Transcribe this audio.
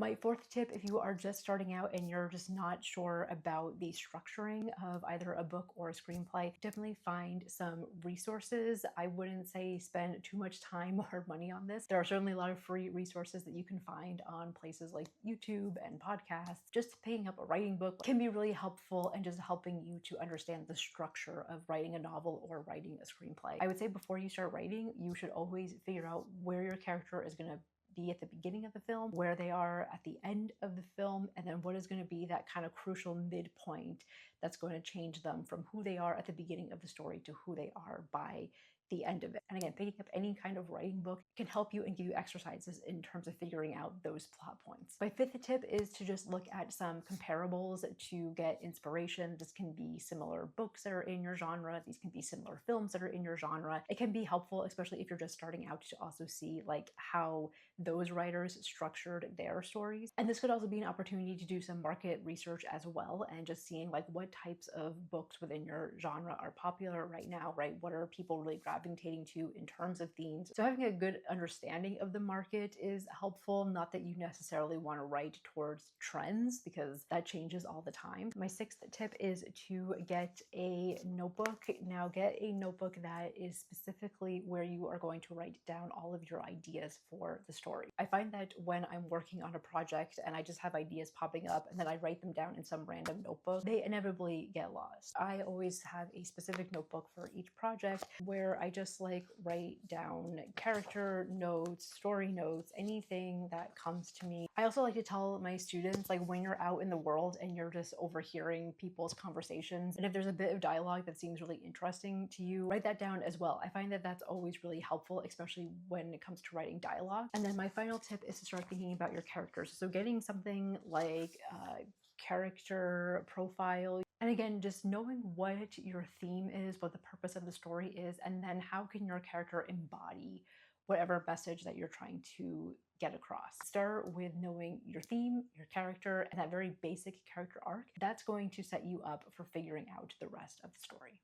My fourth tip, if you are just starting out and you're just not sure about the structuring of either a book or a screenplay, definitely find some resources. I wouldn't say spend too much time or money on this. There are certainly a lot of free resources that you can find on places like YouTube and podcasts. Just picking up a writing book can be really helpful and just helping you to understand the structure of writing a novel or writing a screenplay. I would say before you start writing, you should always figure out where your character is going to be at the beginning of the film, where they are at the end of the film, and then what is going to be that kind of crucial midpoint that's going to change them from who they are at the beginning of the story to who they are by the end of it. And again, picking up any kind of writing book can help you and give you exercises in terms of figuring out those plot points. My fifth tip is to just look at some comparables to get inspiration. This can be similar books that are in your genre. These can be similar films that are in your genre. It can be helpful, especially if you're just starting out, to also see like how those writers structured their stories. And this could also be an opportunity to do some market research as well, and just seeing like what types of books within your genre are popular right now, right? What are people really gravitating to in terms of themes? So having a good understanding of the market is helpful. Not that you necessarily want to write towards trends, because that changes all the time. My sixth tip is to get a notebook. Now get a notebook that is specifically where you are going to write down all of your ideas for the story. I find that when I'm working on a project and I just have ideas popping up and then I write them down in some random notebook, they inevitably get lost. I always have a specific notebook for each project where I just like write down character notes, story notes, anything that comes to me. I also like to tell my students, like, when you're out in the world and you're just overhearing people's conversations, and if there's a bit of dialogue that seems really interesting to you, write that down as well. I find that that's always really helpful, especially when it comes to writing dialogue. And then my final tip is to start thinking about your characters. So getting something like character profile, and again, just knowing what your theme is, what the purpose of the story is, and then how can your character embody whatever message that you're trying to get across. Start with knowing your theme, your character, and that very basic character arc. That's going to set you up for figuring out the rest of the story.